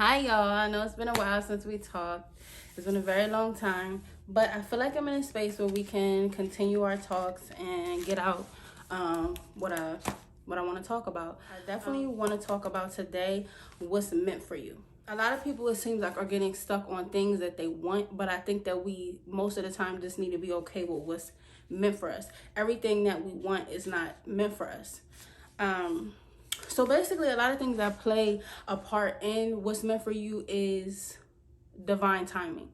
Hi, y'all. I know it's been a while since we talked. It's been a very long time, but I feel like I'm in a space where we can continue our talks and get out what I want to talk about. I definitely want to talk about today what's meant for you. A lot of people, it seems like, are getting stuck on things that they want, but I think that we most of the time just need to be okay with what's meant for us. Everything that we want is not meant for us. So basically, a lot of things that play a part in what's meant for you is divine timing.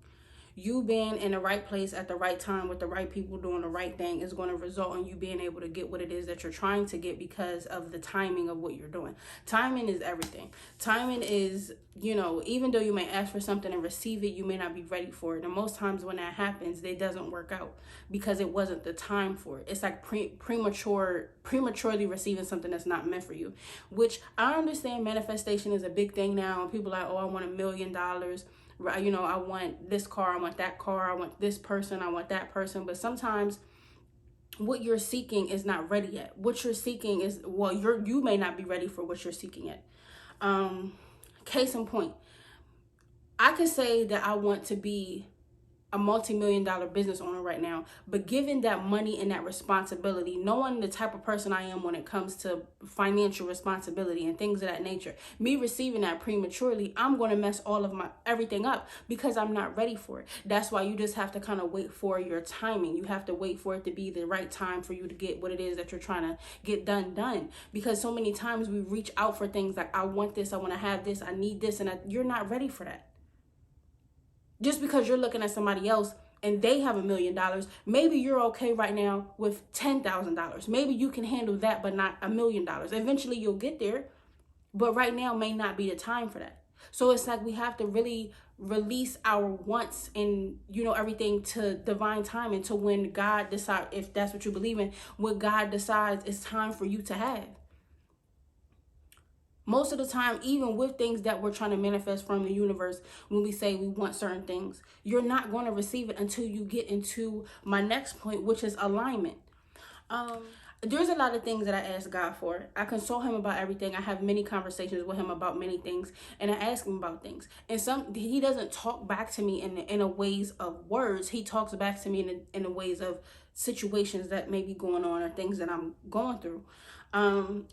You being in the right place at the right time with the right people doing the right thing is going to result in you being able to get what it is that you're trying to get because of the timing of what you're doing. Timing is everything. Timing is, even though you may ask for something and receive it, you may not be ready for it. And most times when that happens, it doesn't work out because it wasn't the time for it. It's like prematurely receiving something that's not meant for you, which I understand manifestation is a big thing now. And people are like, oh, I want $1 million. I want this car, I want that car, I want this person, I want that person. But sometimes what you're seeking is not ready yet. What you're seeking is, you may not be ready for what you're seeking yet. Case in point, I could say that I want to be a multi-million-dollar business owner right now, but given that money and that responsibility, knowing the type of person I am when it comes to financial responsibility and things of that nature, me receiving that prematurely, I'm going to mess all of my everything up because I'm not ready for it. That's why you just have to kind of wait for your timing. You have to wait for it to be the right time for you to get what it is that you're trying to get done. Because so many times we reach out for things like, I want this, I want to have this, I need this, and you're not ready for that. Just because you're looking at somebody else and they have $1 million, maybe you're okay right now with $10,000. Maybe you can handle that, but not $1 million. Eventually you'll get there, but right now may not be the time for that. So it's like we have to really release our wants and, everything to divine time, and to when God decides, if that's what you believe in, what God decides it's time for you to have. Most of the time, even with things that we're trying to manifest from the universe, when we say we want certain things, you're not going to receive it until you get into my next point, which is alignment. There's a lot of things that I ask God for. I consult him about everything. I have many conversations with him about many things, and I ask him about things. And he doesn't talk back to me in a ways of words. He talks back to me in the ways of situations that may be going on or things that I'm going through.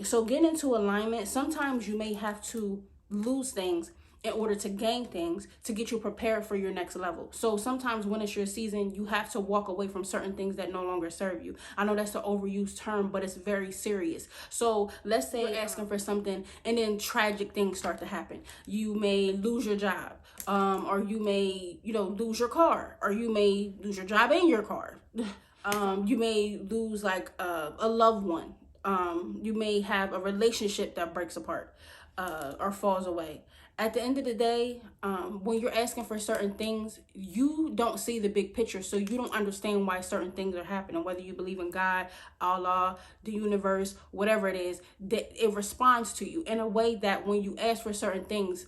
So getting into alignment, sometimes you may have to lose things in order to gain things to get you prepared for your next level. So sometimes when it's your season, you have to walk away from certain things that no longer serve you. I know that's an overused term, but it's very serious. So let's say you're asking for something and then tragic things start to happen. You may lose your job, or you may, lose your car, or you may lose your job and your car. You may lose like a loved one. You may have a relationship that breaks apart or falls away. At the end of the day, when you're asking for certain things, you don't see the big picture, so you don't understand why certain things are happening. Whether you believe in God, Allah, the universe, whatever it is, that it responds to you in a way that when you ask for certain things,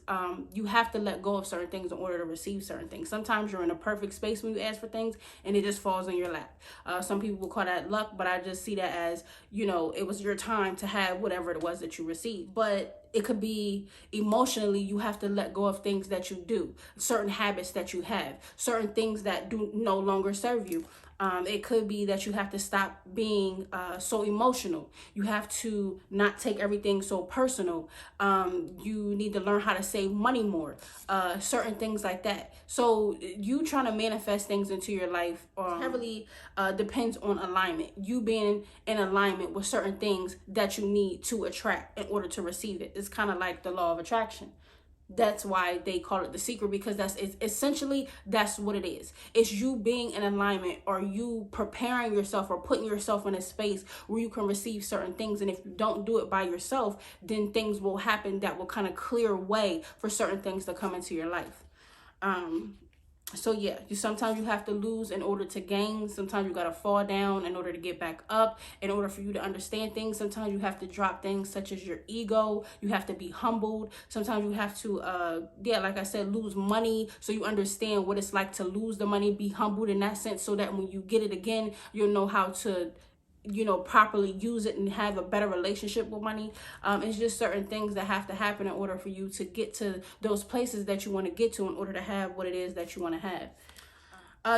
you have to let go of certain things in order to receive certain things. Sometimes you're in a perfect space when you ask for things, and it just falls in your lap. Some people will call that luck, but I just see that as, it was your time to have whatever it was that you received. But it could be emotionally, you have to let go of things that you do, certain habits that you have, certain things that do no longer serve you. It could be that you have to stop being so emotional. You have to not take everything so personal. You need to learn how to save money more. Certain things like that. So you trying to manifest things into your life heavily depends on alignment. You being in alignment with certain things that you need to attract in order to receive it. It's kind of like the law of attraction. That's why they call it The Secret, because that's what it is. It's you being in alignment, or you preparing yourself or putting yourself in a space where you can receive certain things. And if you don't do it by yourself, then things will happen that will kind of clear way for certain things to come into your life. So yeah, sometimes you have to lose in order to gain. Sometimes you got to fall down in order to get back up. In order for you to understand things, sometimes you have to drop things such as your ego. You have to be humbled. Sometimes you have to, like I said, lose money so you understand what it's like to lose the money, be humbled in that sense, so that when you get it again, you'll know how to properly use it and have a better relationship with money. It's just certain things that have to happen in order for you to get to those places that you want to get to in order to have what it is that you want to have.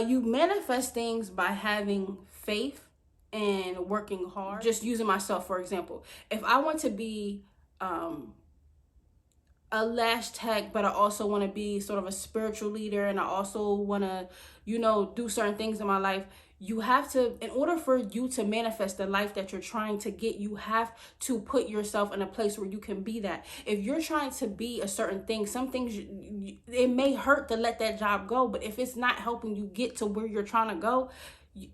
You manifest things by having faith and working hard. Just using myself, for example, if I want to be a lash tech, but I also want to be sort of a spiritual leader, and I also want to, do certain things in my life. You have to, in order for you to manifest the life that you're trying to get, you have to put yourself in a place where you can be that. If you're trying to be a certain thing, some things, it may hurt to let that job go, but if it's not helping you get to where you're trying to go,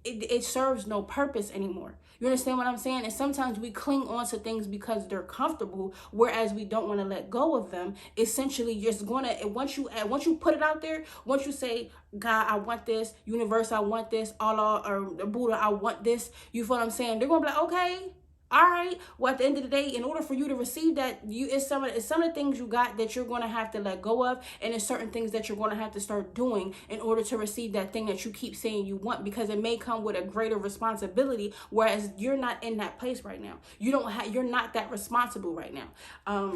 it serves no purpose anymore. You understand what I'm saying? And sometimes we cling on to things because they're comfortable, whereas we don't want to let go of them. Essentially, just once you put it out there, once you say, God, I want this, universe, I want this, Allah or Buddha, I want this, you feel what I'm saying? They're gonna be like, okay, all right. Well, at the end of the day, in order for you to receive that, it's some of the things you got that you're going to have to let go of, and it's certain things that you're going to have to start doing in order to receive that thing that you keep saying you want, because it may come with a greater responsibility, whereas you're not in that place right now. You're not that responsible right now.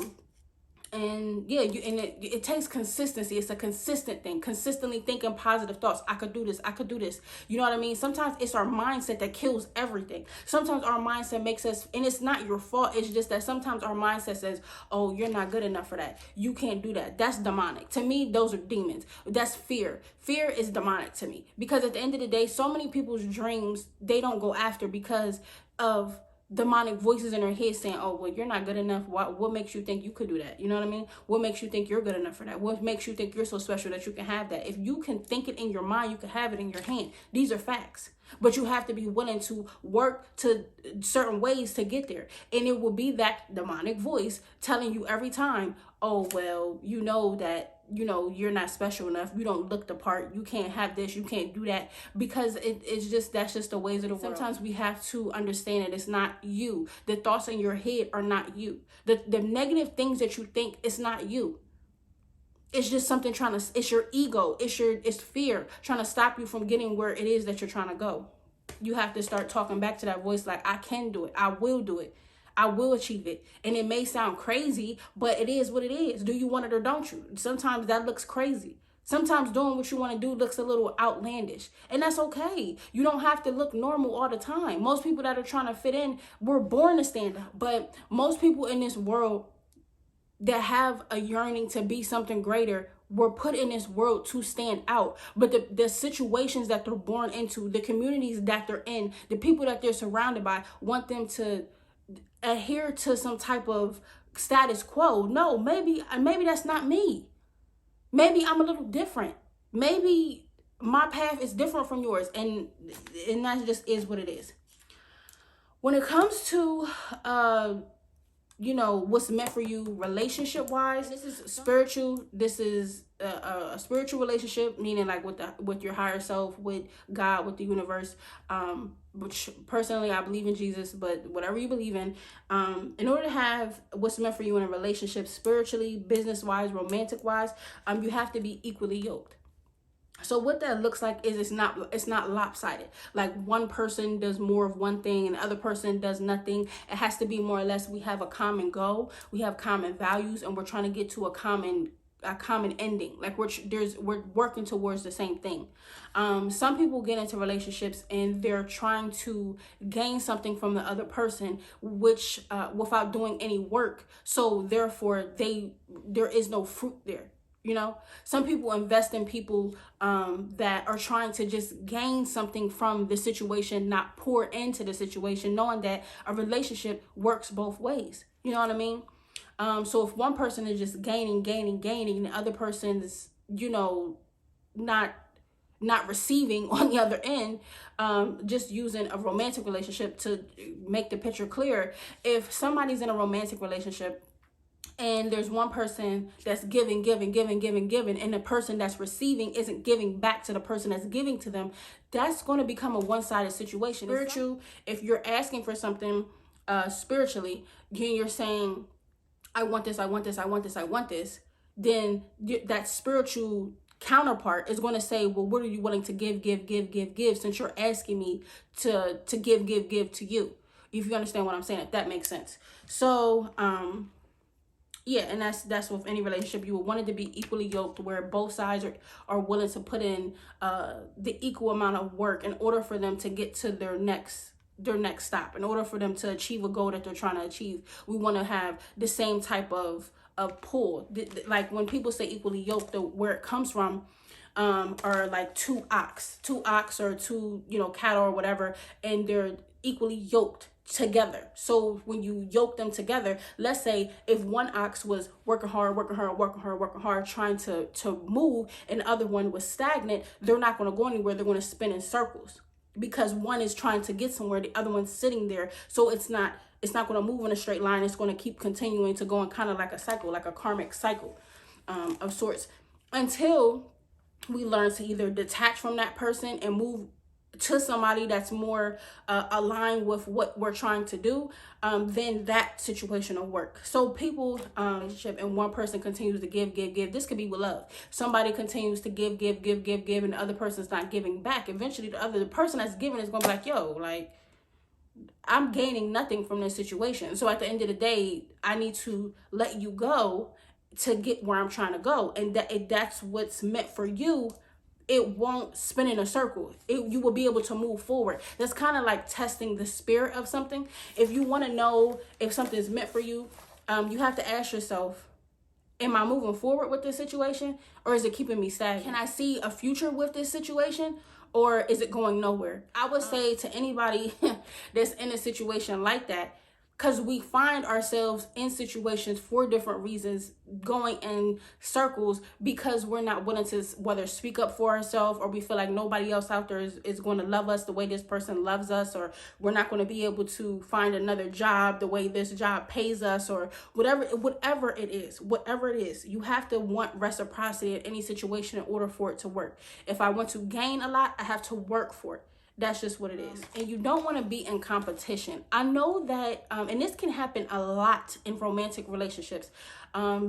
And yeah, it takes consistency. It's a consistent thing. Consistently thinking positive thoughts. I could do this. I could do this. You know what I mean? Sometimes it's our mindset that kills everything. Sometimes our mindset makes us, and it's not your fault. It's just that sometimes our mindset says, oh, you're not good enough for that. You can't do that. That's demonic. To me, those are demons. That's fear. Fear is demonic to me, because at the end of the day, so many people's dreams, they don't go after because of demonic voices in their head saying, oh, well, you're not good enough. What makes you think you could do that? You know what I mean? What makes you think you're good enough for that? What makes you think you're so special that you can have that? If you can think it in your mind, you can have it in your hand. These are facts. But you have to be willing to work to certain ways to get there. And it will be that demonic voice telling you every time, oh, well, you know that, you're not special enough. You don't look the part. You can't have this. You can't do that. Because that's just the ways of the world. Sometimes we have to understand that it's not you. The thoughts in your head are not you. The negative things that you think, it's not you. It's just something it's your ego. It's fear trying to stop you from getting where it is that you're trying to go. You have to start talking back to that voice like, I can do it. I will do it. I will achieve it. And it may sound crazy, but it is what it is. Do you want it or don't you? Sometimes that looks crazy. Sometimes doing what you want to do looks a little outlandish. And that's okay. You don't have to look normal all the time. Most people that are trying to fit in were born to stand out. But most people in this world that have a yearning to be something greater were put in this world to stand out. But the situations that they're born into, the communities that they're in, the people that they're surrounded by want them to adhere to some type of status quo. No, maybe that's not me. Maybe I'm a little different. Maybe my path is different from yours, and that just is what it is. When it comes to what's meant for you relationship wise, this is spiritual. This is a spiritual relationship, meaning like with your higher self, with God, with the universe. Which personally I believe in Jesus, but whatever you believe in order to have what's meant for you in a relationship, spiritually, business wise, romantic wise, you have to be equally yoked. So what that looks like is it's not lopsided. Like one person does more of one thing and the other person does nothing. It has to be more or less, we have a common goal, we have common values, and we're trying to get to a common ending. Like we're working towards the same thing. Some people get into relationships and they're trying to gain something from the other person, which without doing any work. So therefore there is no fruit there. Some people invest in people that are trying to just gain something from the situation, not pour into the situation, knowing that a relationship works both ways. You know what I mean? So if one person is just gaining, and the other person is, not receiving on the other end, just using a romantic relationship to make the picture clear. If somebody's in a romantic relationship and there's one person that's giving, and the person that's receiving isn't giving back to the person that's giving to them, that's going to become a one-sided situation. Spiritual, if you're asking for something spiritually, then you're saying, I want this, I want this, I want this, I want this, then that spiritual counterpart is going to say, well, what are you willing to give, since you're asking me to give to you? If you understand what I'm saying, if that makes sense. So, yeah, and that's with any relationship. You would want it to be equally yoked, where both sides are willing to put in the equal amount of work in order for them to get to their next stop, in order for them to achieve a goal that they're trying to achieve. We want to have the same type of pull. Like when people say equally yoked, where it comes from are like two ox or two, cattle or whatever, and they're equally yoked together. So when you yoke them together, let's say if one ox was working hard, trying to move, and the other one was stagnant, they're not going to go anywhere. They're going to spin in circles, because one is trying to get somewhere, the other one's sitting there. So it's not going to move in a straight line. It's going to keep continuing to go in kind of like a cycle, like a karmic cycle of sorts, until we learn to either detach from that person and move to somebody that's more aligned with what we're trying to do. Then that situation will work. So people relationship, and one person continues to give. This could be with love. Somebody continues to give, and the other person's not giving back. Eventually the person that's giving is gonna be like, yo, like, I'm gaining nothing from this situation. So at the end of the day, I need to let you go to get where I'm trying to go. And if that's what's meant for you, it won't spin in a circle. You will be able to move forward. That's kind of like testing the spirit of something. If you want to know if something is meant for you, you have to ask yourself, am I moving forward with this situation, or is it keeping me stagnant? Can I see a future with this situation, or is it going nowhere? I would say to anybody that's in a situation like that, because we find ourselves in situations for different reasons, going in circles, because we're not willing to whether speak up for ourselves, or we feel like nobody else out there is going to love us the way this person loves us, or we're not going to be able to find another job the way this job pays us, or whatever it is. You have to want reciprocity in any situation in order for it to work. If I want to gain a lot, I have to work for it. That's just what it is. And you don't want to be in competition. I know that, and this can happen a lot in romantic relationships,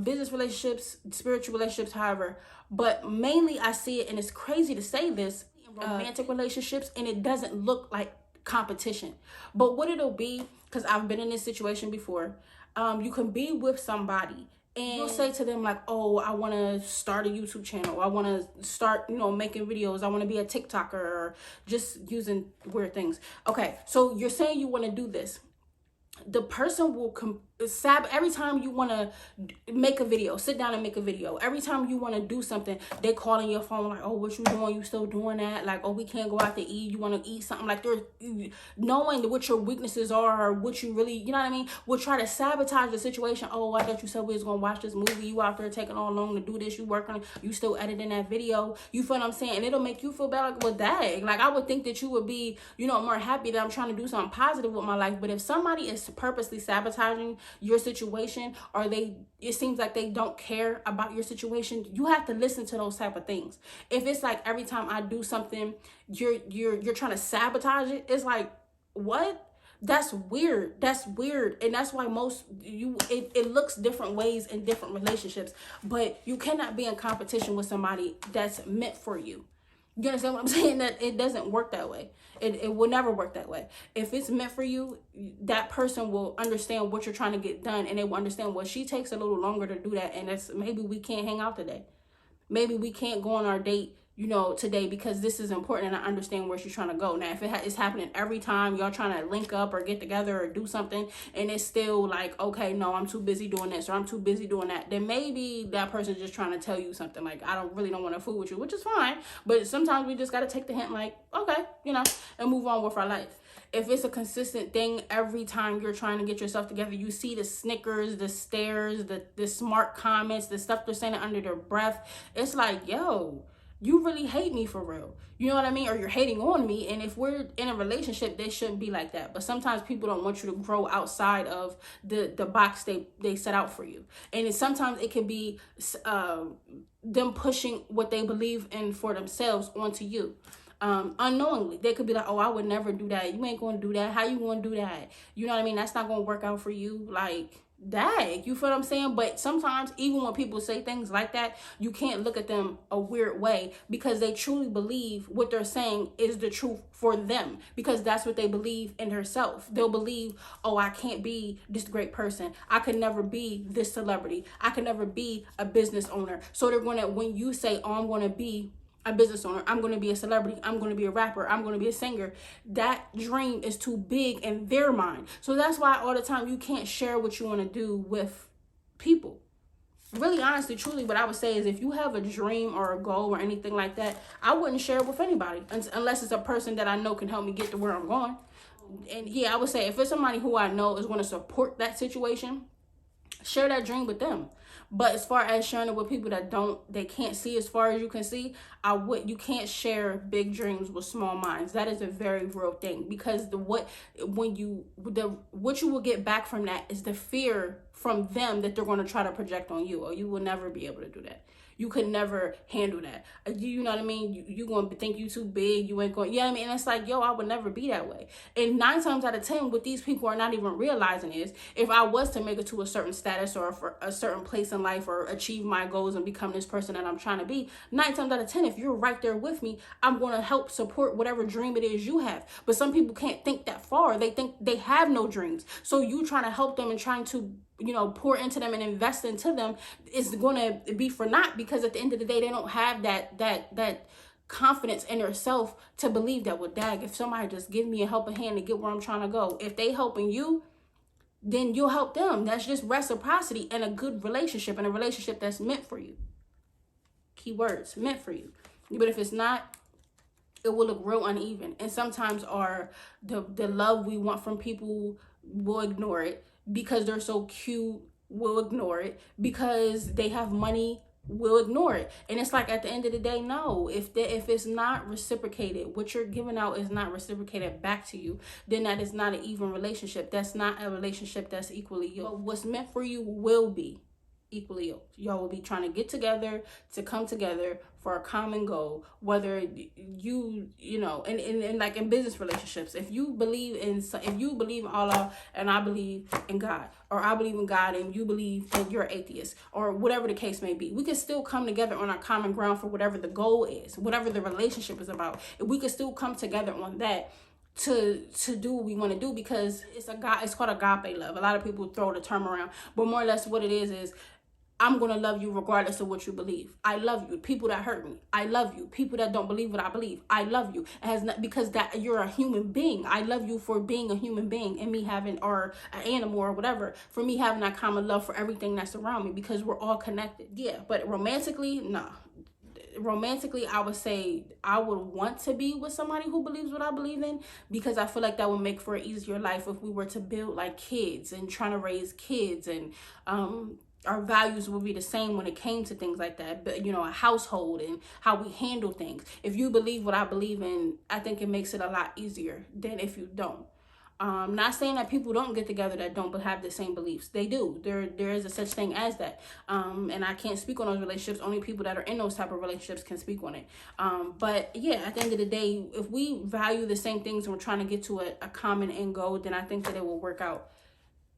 business relationships, spiritual relationships, however. But mainly I see it, and it's crazy to say this, in romantic relationships, and it doesn't look like competition. But what it'll be, because I've been in this situation before, you can be with somebody, and you'll say to them like, oh, I want to start a YouTube channel. I want to start, making videos. I want to be a TikToker, or just using weird things. Okay, so you're saying you want to do this. The person will every time you want to make a video, sit down and make a video. Every time you want to do something, they call on your phone like, oh, what you doing? You still doing that? Like, oh, we can't go out to eat. You want to eat something? Like, they're knowing what your weaknesses are, or what you really, you know what I mean, will try to sabotage the situation. Oh, I thought you said we was going to watch this movie. You out there taking all long to do this. You working, you still editing that video. You feel what I'm saying? And it'll make you feel bad. Like, well, dang. Like, I would think that you would be, more happy that I'm trying to do something positive with my life. But if somebody is purposely sabotaging your situation, or it seems like they don't care about your situation, you have to listen to those type of things. If it's like every time I do something, you're trying to sabotage it, it's like, what? That's weird. And that's why it looks different ways in different relationships. But you cannot be in competition with somebody that's meant for you. You understand what I'm saying? That it doesn't work that way. It will never work that way. If it's meant for you, that person will understand what you're trying to get done, and they will understand, well, she takes a little longer to do that, and maybe we can't hang out today. Maybe we can't go on our date, today, because this is important, and I understand where she's trying to go. Now, if it's happening every time y'all trying to link up or get together or do something, and it's still like, okay, no, I'm too busy doing this, or I'm too busy doing that, then maybe that person's just trying to tell you something like, I don't want to fool with you, which is fine. But sometimes we just got to take the hint, like, okay, and move on with our life. If it's a consistent thing, every time you're trying to get yourself together, you see the snickers, the stares, the smart comments, the stuff they're saying under their breath. It's like, yo, you really hate me for real. You know what I mean? Or you're hating on me. And if we're in a relationship, they shouldn't be like that. But sometimes people don't want you to grow outside of the box they set out for you. And sometimes it can be them pushing what they believe in for themselves onto you. Unknowingly, they could be like, oh, I would never do that. You ain't going to do that. How you going to do that? You know what I mean? That's not going to work out for you. Like, dag, you feel what I'm saying? But sometimes even when people say things like that, you can't look at them a weird way, because they truly believe what they're saying is the truth for them, because that's what they believe in herself. They'll believe, oh, I can't be this great person, I could never be this celebrity, I could never be a business owner. So they're gonna, when you say, oh, I'm gonna be a business owner, I'm going to be a celebrity, I'm going to be a rapper, I'm going to be a singer, that dream is too big in their mind. So that's why all the time you can't share what you want to do with people. Really, honestly, truly, what I would say is, if you have a dream or a goal or anything like that, I wouldn't share it with anybody unless it's a person that I know can help me get to where I'm going. And yeah, I would say if it's somebody who I know is going to support that situation, share that dream with them. But as far as sharing it with people that they can't see as far as you can see, you can't share big dreams with small minds. That is a very real thing, because what you will get back from that is the fear from them that they're going to try to project on you, or you will never be able to do that. You could never handle that. You know what I mean? You going to think you too big. You ain't going, you know what I mean? And it's like, yo, I would never be that way. And 9 times out of 10, what these people are not even realizing is, if I was to make it to a certain status or for a certain place in life, or achieve my goals and become this person that I'm trying to be, 9 times out of 10, if you're right there with me, I'm going to help support whatever dream it is you have. But some people can't think that far. They think they have no dreams. So you trying to help them and trying to, pour into them and invest into them is going to be for naught, because at the end of the day, they don't have that confidence in yourself to believe that, well, dag, if somebody just give me a helping hand to get where I'm trying to go, if they helping you, then you'll help them. That's just reciprocity in a good relationship, and a relationship that's meant for you. Keywords, meant for you. But if it's not, it will look real uneven. And sometimes the love we want from people, will ignore it. Because they're so cute, we'll ignore it. Because they have money, we'll ignore it. And it's like, at the end of the day, no, if it's not reciprocated, what you're giving out is not reciprocated back to you, then that is not an even relationship. That's not a relationship that's equally yoked. But what's meant for you will be equally yoked. Y'all will be trying to get together, to come together for a common goal, whether and like in business relationships, if you believe in Allah and I believe in God, or I believe in God and you believe that you're atheist, or whatever the case may be, we can still come together on our common ground for whatever the goal is, whatever the relationship is about. We can still come together on that to do what we want to do, because it's called agape love. A lot of people throw the term around, but more or less what it is I'm going to love you regardless of what you believe. I love you. People that hurt me, I love you. People that don't believe what I believe, I love you. It has not, because that you're a human being. I love you for being a human being, and me having, or an animal or whatever, for me having that common love for everything that's around me, because we're all connected. Yeah, but romantically, no. Romantically, I would say I would want to be with somebody who believes what I believe in, because I feel like that would make for an easier life if we were to build like kids and trying to raise kids, and our values would be the same when it came to things like that. But a household and how we handle things. If you believe what I believe in, I think it makes it a lot easier than if you don't. Not saying that people don't get together that don't have the same beliefs. They do. There is a such thing as that. And I can't speak on those relationships. Only people that are in those type of relationships can speak on it. But yeah, at the end of the day, if we value the same things and we're trying to get to a common end goal, then I think that it will work out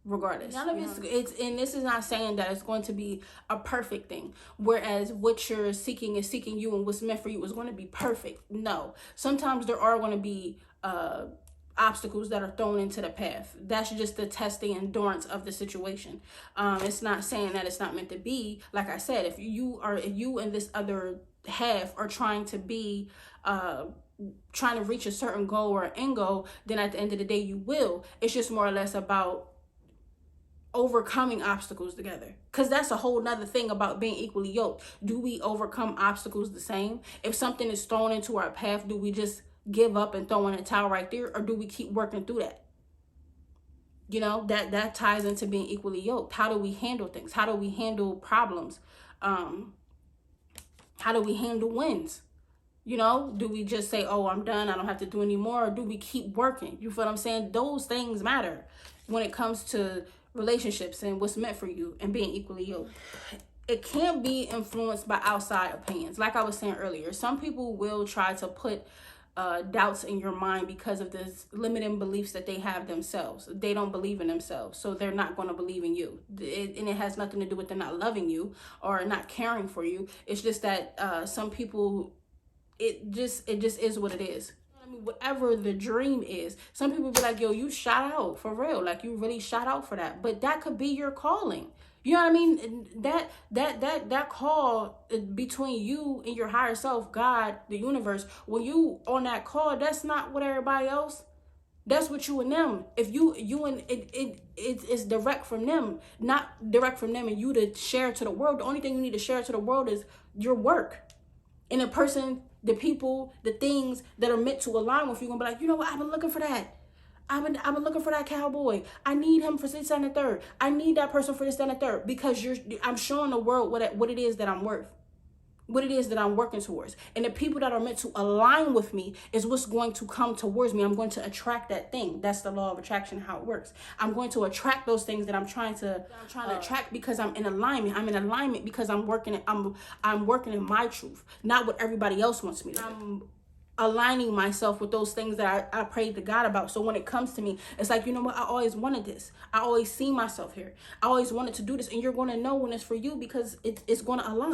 regardless. None of it's and this is not saying that it's going to be a perfect thing, whereas what you're seeking is seeking you, and what's meant for you is going to be perfect. No, sometimes there are going to be obstacles that are thrown into the path. That's just the testing endurance of the situation. It's not saying that it's not meant to be. Like I said, if you and this other half are trying to be trying to reach a certain goal or end goal, then at the end of the day you will. It's just more or less about overcoming obstacles together, because that's a whole nother thing about being equally yoked. Do we overcome obstacles the same? If something is thrown into our path, do we just give up and throw in a towel right there, or do we keep working through that? That ties into being equally yoked. How do we handle things? How do we handle problems? How do we handle wins? Do we just say, oh, I'm done, I don't have to do any more, or do we keep working? You feel what I'm saying? Those things matter when it comes to relationships and what's meant for you and being equally yoked. It can't be influenced by outside opinions. Like I was saying earlier, some people will try to put doubts in your mind because of this limiting beliefs that they have themselves. They don't believe in themselves, so they're not going to believe in you. And it has nothing to do with them not loving you or not caring for you. It's just that some people, it just is what it is. I mean, whatever the dream is, some people be like, yo, you shot out for real. Like, you really shot out for that. But that could be your calling. You know what I mean? That call between you and your higher self, God, the universe, when you on that call, that's not what everybody else. That's what you and them. If you and it's direct from them, not direct from them and you to share to the world. The only thing you need to share to the world is your work. And the person, the people, the things that are meant to align with you, gonna be like, you know what? I've been looking for that. I've been looking for that cowboy. I need him for this and the third. I need that person for this and the third, because I'm showing the world what it is that I'm worth, what it is that I'm working towards. And the people that are meant to align with me is what's going to come towards me. I'm going to attract that thing. That's the law of attraction, how it works. I'm going to attract those things that I'm trying to attract, because I'm in alignment. I'm in alignment because I'm working in my truth, not what everybody else wants me to do. I'm aligning myself with those things that I prayed to God about. So when it comes to me, it's like, you know what? I always wanted this. I always see myself here. I always wanted to do this. And you're going to know when it's for you, because it's going to align.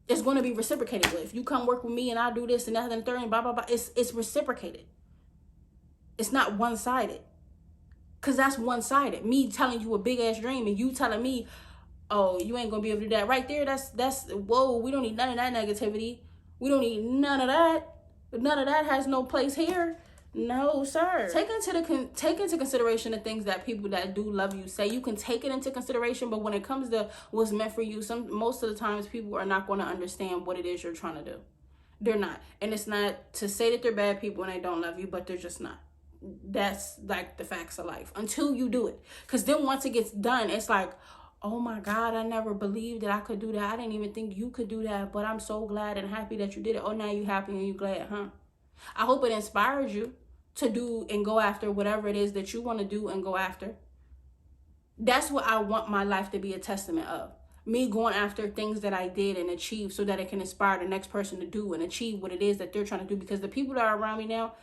It's going to be reciprocated with. If you come work with me and I do this and that and third and blah, blah, blah, it's reciprocated. It's not one-sided. Because that's one-sided. Me telling you a big-ass dream and you telling me, oh, you ain't going to be able to do that. Right there, that's whoa, we don't need none of that negativity. We don't need none of that. None of that has no place here. No, sir. Take into consideration the things that people that do love you say. You can take it into consideration, but when it comes to what's meant for you, most of the times people are not going to understand what it is you're trying to do. They're not. And it's not to say that they're bad people and they don't love you, but they're just not. That's like the facts of life until you do it. Because then once it gets done, it's like, oh my God, I never believed that I could do that. I didn't even think you could do that, but I'm so glad and happy that you did it. Oh, now you happy and you glad, huh? I hope it inspires you to do and go after whatever it is that you want to do and go after. That's what I want my life to be a testament of. Me going after things that I did and achieved, so that it can inspire the next person to do and achieve what it is that they're trying to do. Because the people that are around me now,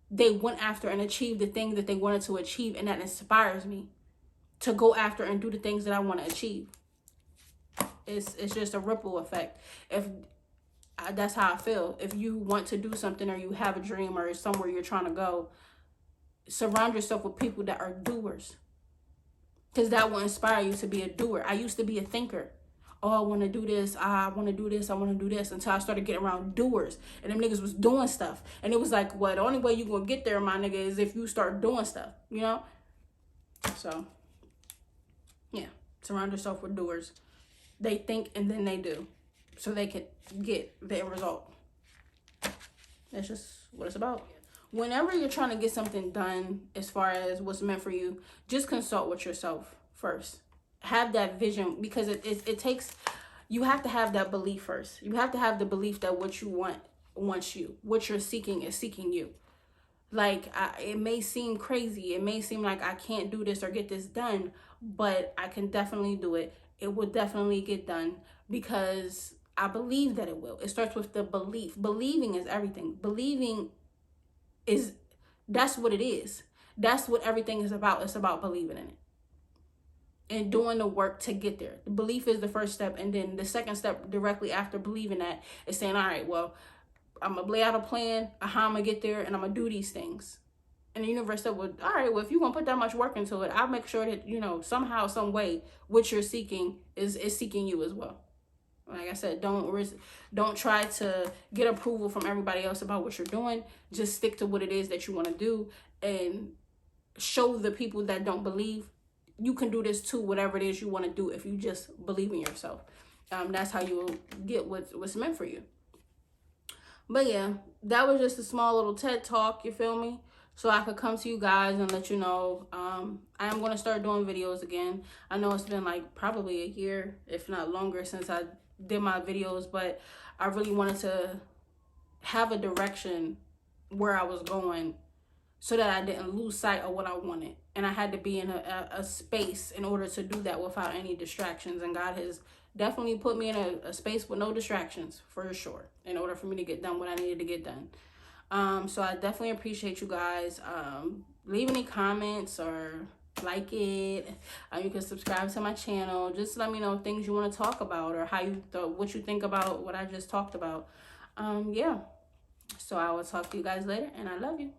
they went after and achieved the thing that they wanted to achieve, and that inspires me to go after and do the things that I want to achieve. It's just a ripple effect. That's how I feel. If you want to do something, or you have a dream, or somewhere you're trying to go, surround yourself with people that are doers, because that will inspire you to be a doer. I used to be a thinker. Oh, I want to do this. I want to do this. I want to do this. Until I started getting around doers, and them niggas was doing stuff. And it was like, well, the only way you gonna get there, my nigga, is if you start doing stuff, you know? So, yeah, surround yourself with doers. They think and then they do, so they can get the end result. That's just what it's about. Whenever you're trying to get something done as far as what's meant for you, just consult with yourself first. Have that vision, because it takes, you have to have that belief first. You have to have the belief that what you want wants you. What you're seeking is seeking you. Like, it may seem crazy. It may seem like I can't do this or get this done, but I can definitely do it. It will definitely get done, because I believe that it will. It starts with the belief. Believing is everything. Believing that's what it is. That's what everything is about. It's about believing in it and doing the work to get there. The belief is the first step, and then the second step directly after believing that is saying, all right, well, I'm gonna lay out a plan of how I'm gonna get there, and I'm gonna do these things. And the universe said, well, all right, well, if you're gonna put that much work into it, I'll make sure that, you know, somehow, some way, what you're seeking is seeking you as well. Like I said, don't try to get approval from everybody else about what you're doing. Just stick to what it is that you want to do, and show the people that don't believe you can do this too, whatever it is you want to do, if you just believe in yourself. That's how you will get what's meant for you. But yeah, that was just a small little TED talk, you feel me? So I could come to you guys and let you know I am going to start doing videos again. I know it's been like probably a year, if not longer, since I did my videos, but I really wanted to have a direction where I was going, so that I didn't lose sight of what I wanted. And I had to be in a space in order to do that without any distractions. And God has definitely put me in a space with no distractions, for sure, in order for me to get done what I needed to get done. So I definitely appreciate you guys. Leave any comments or like it. You can subscribe to my channel. Just let me know things you want to talk about, or what you think about what I just talked about. Yeah. So I will talk to you guys later, and I love you.